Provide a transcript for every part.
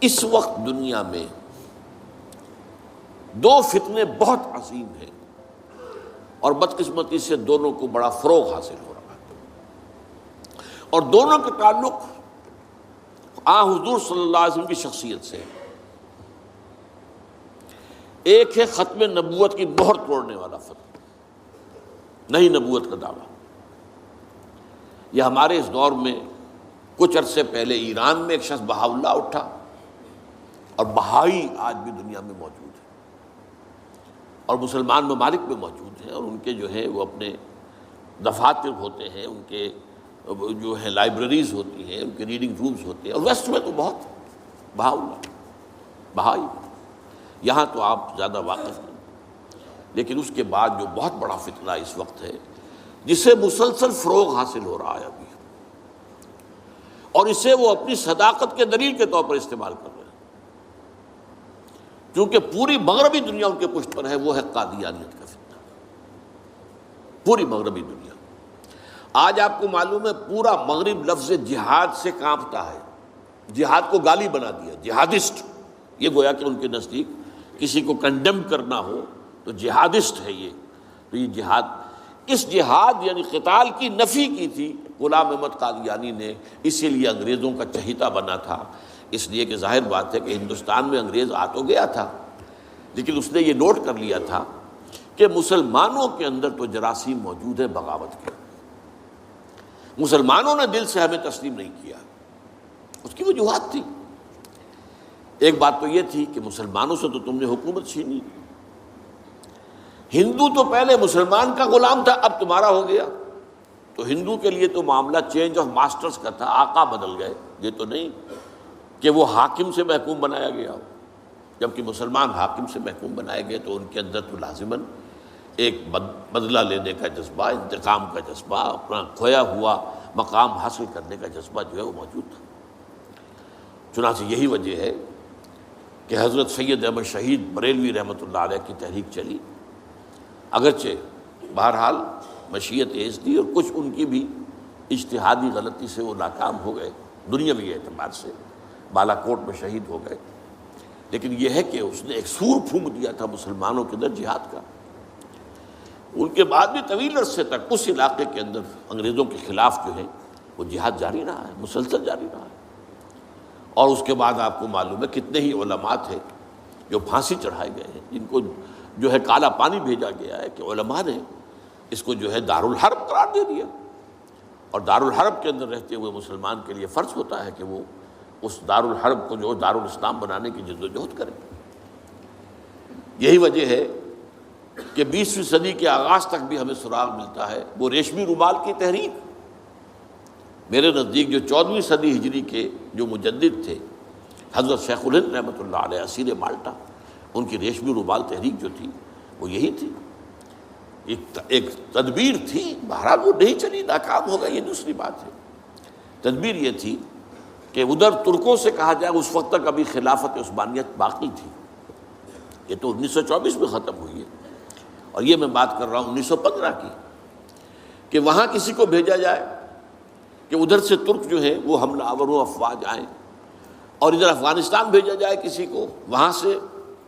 اس وقت دنیا میں دو فتنے بہت عظیم ہیں اور بدقسمتی سے دونوں کو بڑا فروغ حاصل ہو رہا ہے، اور دونوں کا تعلق حضور صلی اللہ علیہ وسلم کی شخصیت سے۔ ایک ہے ختم نبوت کی مہر توڑنے والا فتنہ، نئی نبوت کا دعویٰ۔ یہ ہمارے اس دور میں کچھ عرصے پہلے ایران میں ایک شخص بہاء اللہ اٹھا، اور بہائی آج بھی دنیا میں موجود ہے اور مسلمان ممالک میں موجود ہیں، اور ان کے جو ہے وہ اپنے دفاتر ہوتے ہیں، ان کے جو ہے لائبریریز ہوتی ہیں، ان کے ریڈنگ رومز ہوتے ہیں، اور ویسٹ میں تو بہت بہاء اللہ بہائی، یہاں تو آپ زیادہ واقف نہیں۔ لیکن اس کے بعد جو بہت بڑا فتنہ اس وقت ہے، جسے مسلسل فروغ حاصل ہو رہا ہے ابھی، اور اسے وہ اپنی صداقت کے دلیل کے طور پر استعمال کر رہے ہیں، کیونکہ پوری مغربی دنیا ان کے پشت پر ہے، وہ ہے قادیانیت کا فتنہ۔ پوری مغربی دنیا، آج آپ کو معلوم ہے پورا مغرب لفظ جہاد سے کانپتا ہے، جہاد کو گالی بنا دیا، جہادسٹ۔ یہ گویا کہ ان کے نزدیک کسی کو کنڈیم کرنا ہو تو جہادسٹ ہے یہ۔ تو یہ جہاد، اس جہاد یعنی قتال کی نفی کی تھی غلام احمد قادیانی نے، اسی لیے انگریزوں کا چہیتا بنا تھا، اس لیے کہ ظاہر بات ہے کہ ہندوستان میں انگریز آ تو گیا تھا، لیکن اس نے یہ نوٹ کر لیا تھا کہ مسلمانوں کے اندر تو جراثیم موجود ہے بغاوت کے، مسلمانوں نے دل سے ہمیں تسلیم نہیں کیا۔ اس کی وجوہات تھی، ایک بات تو یہ تھی کہ مسلمانوں سے تو تم نے حکومت چھینی، ہندو تو پہلے مسلمان کا غلام تھا، اب تمہارا ہو گیا۔ تو ہندو کے لیے تو معاملہ چینج آف ماسٹرز کا تھا، آقا بدل گئے، یہ تو نہیں کہ وہ حاکم سے محکوم بنایا گیا ہو۔ جبکہ مسلمان حاکم سے محکوم بنائے گئے تو ان کے اندر تو لازماً ایک بدلہ لینے کا جذبہ، انتقام کا جذبہ، اپنا کھویا ہوا مقام حاصل کرنے کا جذبہ جو ہے وہ موجود تھا۔ چنانچہ یہی وجہ ہے کہ حضرت سید احمد شہید بریلوی رحمۃ اللہ علیہ کی تحریک چلی، اگرچہ بہرحال مشیت ایز دی اور کچھ ان کی بھی اجتہادی غلطی سے وہ ناکام ہو گئے، دنیاوی اعتبار سے بالا کوٹ میں شہید ہو گئے، لیکن یہ ہے کہ اس نے ایک سور پھونک دیا تھا مسلمانوں کے اندر جہاد کا۔ ان کے بعد بھی طویل عرصے تک اس علاقے کے اندر انگریزوں کے خلاف جو ہے وہ جہاد جاری رہا ہے، مسلسل جاری رہا ہے۔ اور اس کے بعد آپ کو معلوم ہے کتنے ہی علماء تھے جو پھانسی چڑھائے گئے ہیں، جن کو جو ہے کالا پانی بھیجا گیا ہے کہ علماء نے اس کو جو ہے دارالحرب قرار دے دیا، اور دارالحرب کے اندر رہتے ہوئے مسلمان کے لیے فرض ہوتا ہے کہ وہ اس دارالحرب کو جو دارالاسلام بنانے کی جدوجہد کرے۔ یہی وجہ ہے کہ 20ویں صدی کے آغاز تک بھی ہمیں سراغ ملتا ہے وہ ریشمی رومال کی تحریک۔ میرے نزدیک جو 14ویں صدی ہجری کے جو مجدد تھے حضرت شیخ الہند رحمۃ اللہ علیہ اسیر مالٹا، ان کی ریشمی رومال تحریک جو تھی وہ یہی تھی، ایک تدبیر تھی، بہرحال وہ نہیں چلی، ناکام ہو گئی، یہ دوسری بات ہے۔ تدبیر یہ تھی کہ ادھر ترکوں سے کہا جائے اس وقت تک ابھی خلافت عثمانیت باقی تھی، یہ تو 1924 میں ختم ہوئی ہے، اور یہ میں بات کر رہا ہوں 1915 کی، کہ وہاں کسی کو بھیجا جائے کہ ادھر سے ترک جو ہے وہ حملہ آور و افواج آئیں، اور ادھر افغانستان بھیجا جائے کسی کو، وہاں سے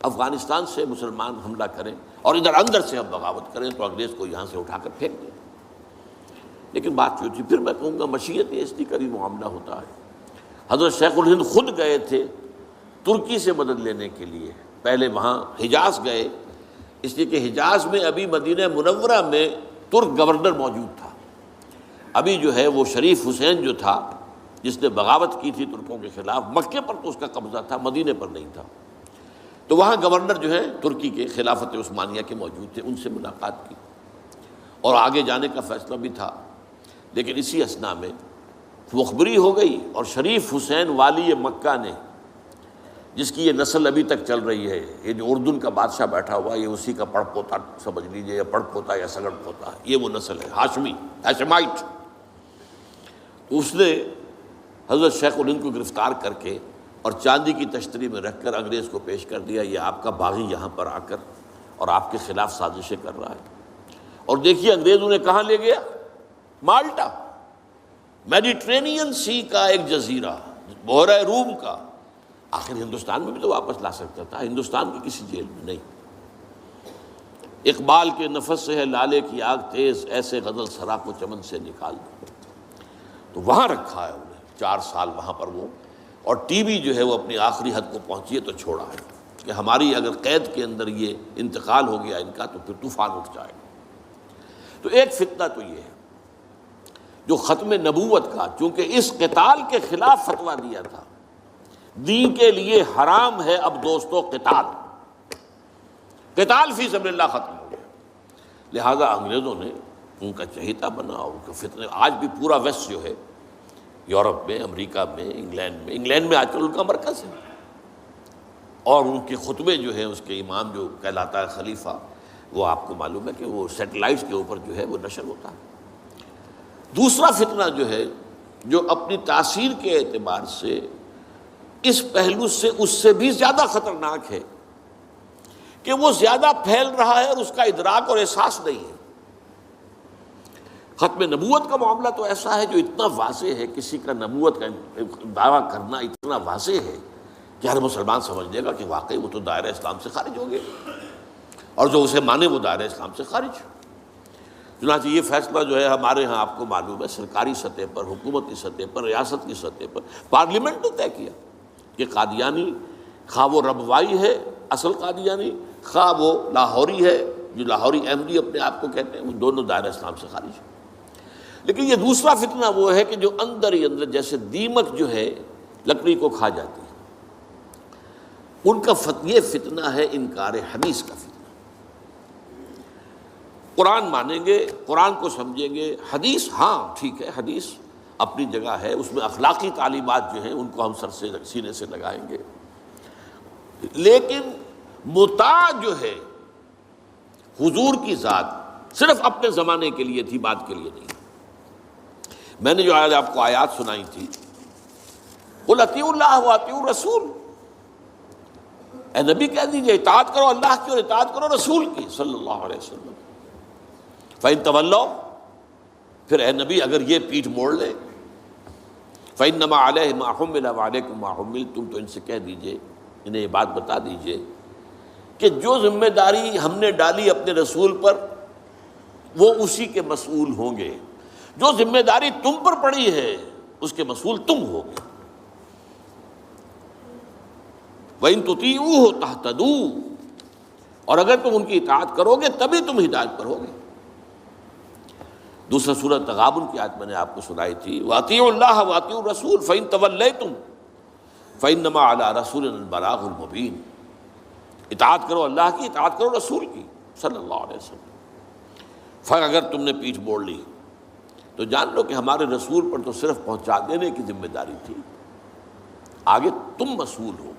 افغانستان سے مسلمان حملہ کریں اور ادھر اندر سے ہم بغاوت کریں تو انگریز کو یہاں سے اٹھا کر پھینک دیں۔ لیکن بات جو تھی، پھر میں کہوں گا مشیت ایسی کا بھی معاملہ ہوتا ہے۔ حضرت شیخ الہند خود گئے تھے ترکی سے مدد لینے کے لیے، پہلے وہاں حجاز گئے، اس لیے کہ حجاز میں ابھی مدینہ منورہ میں ترک گورنر موجود تھا، ابھی جو ہے وہ شریف حسین جو تھا جس نے بغاوت کی تھی ترکوں کے خلاف، مکے پر تو اس کا قبضہ تھا، مدینے پر نہیں تھا، تو وہاں گورنر جو ہے ترکی کے خلافت عثمانیہ کے موجود تھے، ان سے ملاقات کی اور آگے جانے کا فیصلہ بھی تھا۔ لیکن اسی اثناء میں مخبری ہو گئی، اور شریف حسین والی مکہ نے، جس کی یہ نسل ابھی تک چل رہی ہے، یہ جو اردن کا بادشاہ بیٹھا ہوا یہ اسی کا پڑ پوتا سمجھ لیجئے، یا پڑ پوتا یا سگڑ پوتا، یہ وہ نسل ہے ہاشمی، ہاشمائٹ۔ تو اس نے حضرت شیخ الہند کو گرفتار کر کے اور چاندی کی تشتری میں رکھ کر انگریز کو پیش کر دیا، یہ آپ کا باغی یہاں پر آ کر اور آپ کے خلاف سازشیں کر رہا ہے۔ اور دیکھیے انگریز انہیں کہاں لے گیا، مالٹا، میڈیٹرینین سی کا ایک جزیرہ، بحیرہ روم کا، آخر ہندوستان میں بھی تو واپس لا سکتا تھا، ہندوستان کی کسی جیل میں نہیں۔ اقبال کے نفس سے ہے لالے کی آگ تیز، ایسے غزل سرا کو چمن سے نکال دو، تو وہاں رکھا ہے انہیں 4 سال وہاں پر وہ، اور ٹی وی جو ہے وہ اپنی آخری حد کو پہنچی ہے تو چھوڑا ہے کہ ہماری اگر قید کے اندر یہ انتقال ہو گیا ان کا تو پھر طوفان اٹھ جائے گا۔ تو ایک فتنہ تو یہ ہے جو ختم نبوت کا، چونکہ اس قتال کے خلاف فتویٰ دیا تھا، دین کے لیے حرام ہے اب دوستو قتال، قتال فی سبیل اللہ ختم ہو گیا، لہذا انگریزوں نے ان کا چہیتا بنا، ان کا فتنے، آج بھی پورا ویسٹ جو ہے یورپ میں، امریکہ میں، انگلینڈ میں آج کل ان کا مرکز ہے، اور ان کے خطبے جو ہیں اس کے امام جو کہلاتا ہے خلیفہ، وہ آپ کو معلوم ہے کہ وہ سیٹلائٹس کے اوپر جو ہے وہ نشر ہوتا ہے۔ دوسرا فتنہ جو ہے جو اپنی تاثیر کے اعتبار سے اس پہلو سے اس سے بھی زیادہ خطرناک ہے کہ وہ زیادہ پھیل رہا ہے اور اس کا ادراک اور احساس نہیں ہے۔ ختم نبوت کا معاملہ تو ایسا ہے جو اتنا واضح ہے، کسی کا نبوت کا دعویٰ کرنا اتنا واضح ہے کہ ہر مسلمان سمجھ لے گا کہ واقعی وہ تو دائرہ اسلام سے خارج ہو گئے، اور جو اسے مانے وہ دائرہ اسلام سے خارج۔ چنانچہ یہ فیصلہ جو ہے ہمارے ہاں آپ کو معلوم ہے سرکاری سطح پر، حکومتی سطح پر، ریاست کی سطح پر، پارلیمنٹ نے طے کیا کہ قادیانی خواہ وہ ربوائی ہے اصل قادیانی، خواہ وہ لاہوری ہے جو لاہوری احمدی اپنے آپ کو کہتے ہیں، وہ دونوں دائرہ اسلام سے خارج ہیں۔ لیکن یہ دوسرا فتنہ وہ ہے کہ جو اندر ہی اندر جیسے دیمک جو ہے لکڑی کو کھا جاتی ہے، ان کا یہ فتنہ ہے انکار حدیث کا فتنہ۔ قرآن مانیں گے، قرآن کو سمجھیں گے، حدیث ہاں ٹھیک ہے، حدیث اپنی جگہ ہے، اس میں اخلاقی تعلیمات جو ہیں ان کو ہم سر سے سینے سے لگائیں گے، لیکن مطاع جو ہے حضور کی ذات صرف اپنے زمانے کے لیے تھی، بعد کے لیے نہیں۔ میں نے جو آج آپ کو آیات سنائی تھی، قل اطیعوا اللہ واطیعوا الرسول، اے نبی کہہ دیجئے اطاعت کرو اللہ کی اور اطاعت کرو رسول کی صلی اللہ علیہ وسلم۔ فَإِن تَوَلَّوْا، پھر اے نبی اگر یہ پیٹھ موڑ لے، فَإِنَّمَا عَلَيْهِ مَا حُمِّلَ وَعَلَيْكُمْ مَا حُمِّلْتُمْ، تو ان سے کہہ دیجئے، انہیں یہ بات بتا دیجئے کہ جو ذمہ داری ہم نے ڈالی اپنے رسول پر وہ اسی کے مسئول ہوں گے، جو ذمہ داری تم پر پڑی ہے اس کے مسئول تم ہوگے۔ وَإِن تُطِيعُوهُ تَهْتَدُوا، اور اگر تم ان کی اطاعت کرو گے تبھی تم ہدایت پر ہوگے۔ دوسرا سورۃ تغابن کی آیت میں نے آپ کو سنائی تھی، وَأَطِيعُوا اللَّهَ وَأَطِيعُوا الرَّسُولَ فَإِن تَوَلَّيْتُمْ فَإِنَّمَا عَلَىٰ رَسُولِنَا الْبَلَاغُ الْمُبِينُ، اطاعت کرو اللہ کی، اطاعت کرو رسول کی صلی اللہ علیہ وسلم۔ پھر اگر تم نے پیٹھ موڑ لی تو جان لو کہ ہمارے رسول پر تو صرف پہنچا دینے کی ذمہ داری تھی، آگے تم مسئول ہو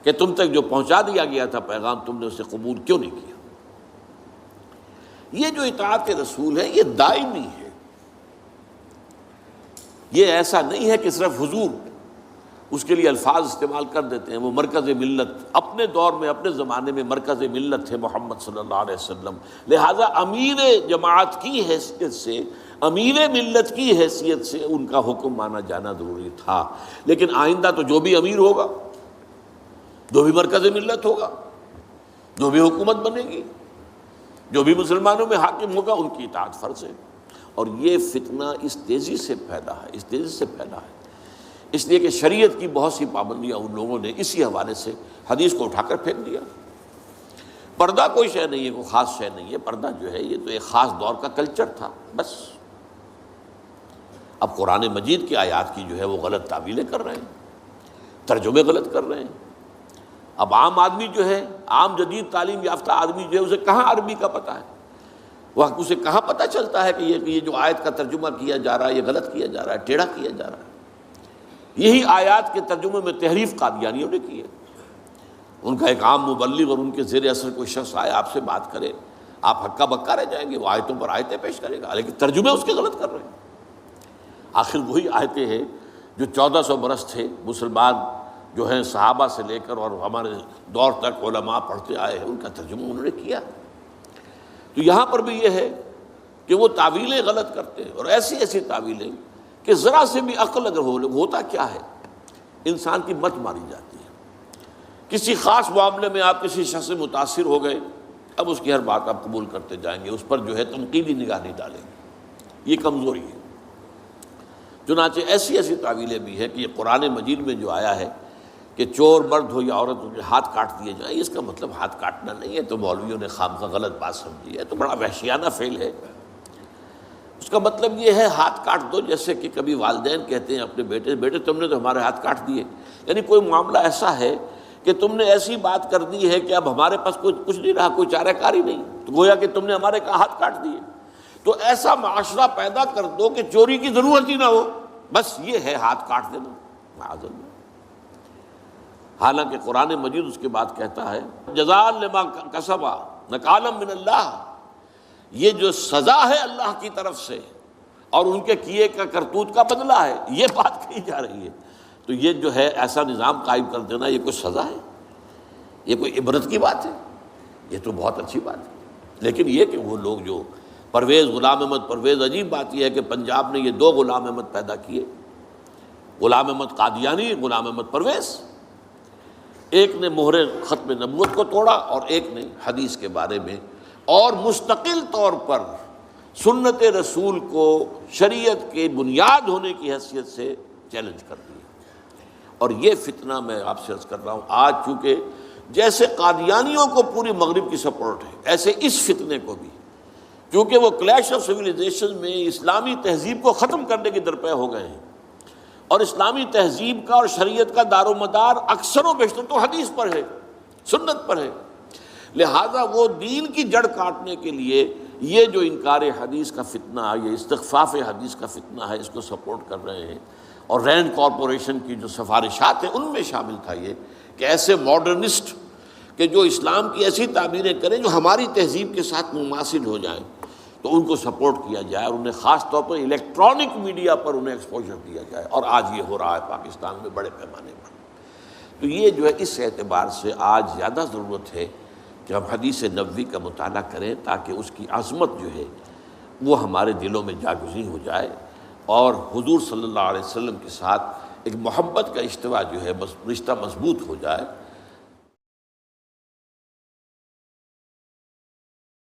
کہ تم تک جو پہنچا دیا گیا تھا پیغام تم نے اسے قبول کیوں نہیں کیا۔ یہ جو اطاعت رسول ہے یہ دائمی ہے، یہ ایسا نہیں ہے کہ صرف حضور اس کے لیے الفاظ استعمال کر دیتے ہیں۔ وہ مرکز ملت اپنے دور میں اپنے زمانے میں مرکز ملت تھے محمد صلی اللہ علیہ وسلم، لہٰذا امیر جماعت کی حیثیت سے، امیر ملت کی حیثیت سے ان کا حکم مانا جانا ضروری تھا۔ لیکن آئندہ تو جو بھی امیر ہوگا، جو بھی مرکز ملت ہوگا، جو بھی حکومت بنے گی، جو بھی مسلمانوں میں حاکم ہوگا، ان کی اطاعت فرض ہے۔ اور یہ فتنہ اس تیزی سے پھیلا ہے، اس تیزی سے پھیلا ہے، اس لیے کہ شریعت کی بہت سی پابندیاں ان لوگوں نے اسی حوالے سے حدیث کو اٹھا کر پھینک دیا۔ پردہ کوئی شے نہیں ہے، کوئی خاص شے نہیں ہے، پردہ جو ہے یہ تو ایک خاص دور کا کلچر تھا بس۔ اب قرآن مجید کی آیات کی جو ہے وہ غلط تعویلیں کر رہے ہیں، ترجمے غلط کر رہے ہیں۔ اب عام آدمی جو ہے، عام جدید تعلیم یافتہ آدمی جو ہے، اسے کہاں عربی کا پتہ ہے، وہ اسے کہاں پتہ چلتا ہے کہ یہ جو آیت کا ترجمہ کیا جا رہا ہے یہ غلط کیا جا رہا ہے، ٹیڑھا کیا جا رہا ہے۔ یہی آیات کے ترجمے میں تحریف قادیانیوں نے کی ہے۔ ان کا ایک عام مبلغ اور ان کے زیر اثر کوئی شخص آئے آپ سے بات کرے، آپ ہکا بکا رہ جائیں گے، وہ آیتوں پر آیتیں پیش کرے گا، لیکن ترجمے اس کے غلط کر رہے ہیں۔ آخر وہی آیتیں ہیں جو 1400 برس تھے مسلمان جو ہیں صحابہ سے لے کر اور ہمارے دور تک علماء پڑھتے آئے ہیں، ان کا ترجمہ انہوں نے کیا۔ تو یہاں پر بھی یہ ہے کہ وہ تعویلیں غلط کرتے ہیں، اور ایسی ایسی تعویلیں کہ ذرا سے بھی عقل اگر ہوتا کیا ہے، انسان کی مت ماری جاتی ہے۔ کسی خاص معاملے میں آپ کسی شخص سے متاثر ہو گئے، اب اس کی ہر بات آپ قبول کرتے جائیں گے، اس پر جو ہے تنقیدی نگاہ نہیں ڈالیں گے، یہ کمزوری ہے۔ چنانچہ ایسی ایسی تعویلیں بھی ہیں کہ یہ قرآن مجید میں جو آیا ہے کہ چور مرد ہو یا عورت ہو کے ہاتھ کاٹ دیے جائیں، اس کا مطلب ہاتھ کاٹنا نہیں ہے، تو مولویوں نے خامخواہ غلط بات سمجھی ہے، تو بڑا وحشیانہ فعل ہے۔ اس کا مطلب یہ ہے ہاتھ کاٹ دو، جیسے کہ کبھی والدین کہتے ہیں اپنے بیٹے، بیٹے تم نے تو ہمارے ہاتھ کاٹ دیے، یعنی کوئی معاملہ ایسا ہے کہ تم نے ایسی بات کر دی ہے کہ اب ہمارے پاس کچھ نہیں رہا، کوئی چارہ کاری نہیں، تو گویا کہ تم نے ہمارے ہاتھ کاٹ دیے۔ تو ایسا معاشرہ پیدا کر دو کہ چوری کی ضرورت ہی نہ ہو، بس یہ ہے ہاتھ کاٹ دینا، معاذ اللہ۔ حالانکہ قرآن مجید اس کے بعد کہتا ہے جزاء لما کسبا نکالا من اللہ، یہ جو سزا ہے اللہ کی طرف سے اور ان کے کیے کا کرتوت کا بدلہ ہے، یہ بات کہی جا رہی ہے۔ تو یہ جو ہے ایسا نظام قائم کر دینا، یہ کوئی سزا ہے، یہ کوئی عبرت کی بات ہے، یہ تو بہت اچھی بات ہے۔ لیکن یہ کہ وہ لوگ جو پرویز غلام احمد پرویز، عجیب بات یہ ہے کہ پنجاب نے یہ دو غلام احمد پیدا کیے، غلام احمد قادیانی، غلام احمد پرویز، ایک نے مہر ختم نبوت کو توڑا اور ایک نے حدیث کے بارے میں اور مستقل طور پر سنت رسول کو شریعت کے بنیاد ہونے کی حیثیت سے چیلنج کر دیا۔ اور یہ فتنہ میں آپ سے عرض کر رہا ہوں، آج چونکہ جیسے قادیانیوں کو پوری مغرب کی سپورٹ ہے، ایسے اس فتنے کو بھی، کیونکہ وہ کلیش آف سویلائزیشن میں اسلامی تہذیب کو ختم کرنے کے درپے ہو گئے ہیں، اور اسلامی تہذیب کا اور شریعت کا دار و مدار اکثر و بیشتر تو حدیث پر ہے، سنت پر ہے، لہذا وہ دین کی جڑ کاٹنے کے لیے یہ جو انکار حدیث کا فتنہ، یہ استخفاف حدیث کا فتنہ ہے، اس کو سپورٹ کر رہے ہیں۔ اور رینڈ کارپوریشن کی جو سفارشات ہیں ان میں شامل تھا یہ کہ ایسے ماڈرنسٹ کہ جو اسلام کی ایسی تعبیریں کریں جو ہماری تہذیب کے ساتھ مماثل ہو جائیں، تو ان کو سپورٹ کیا جائے اور انہیں خاص طور پر الیکٹرانک میڈیا پر انہیں ایکسپوجر دیا جائے، اور آج یہ ہو رہا ہے پاکستان میں بڑے پیمانے پر۔ تو یہ جو ہے اس اعتبار سے آج زیادہ ضرورت ہے کہ ہم حدیث نبوی کا مطالعہ کریں، تاکہ اس کی عظمت جو ہے وہ ہمارے دلوں میں جاگزیں ہو جائے، اور حضور صلی اللہ علیہ وسلم کے ساتھ ایک محبت کا اشتوا جو ہے رشتہ مضبوط ہو جائے۔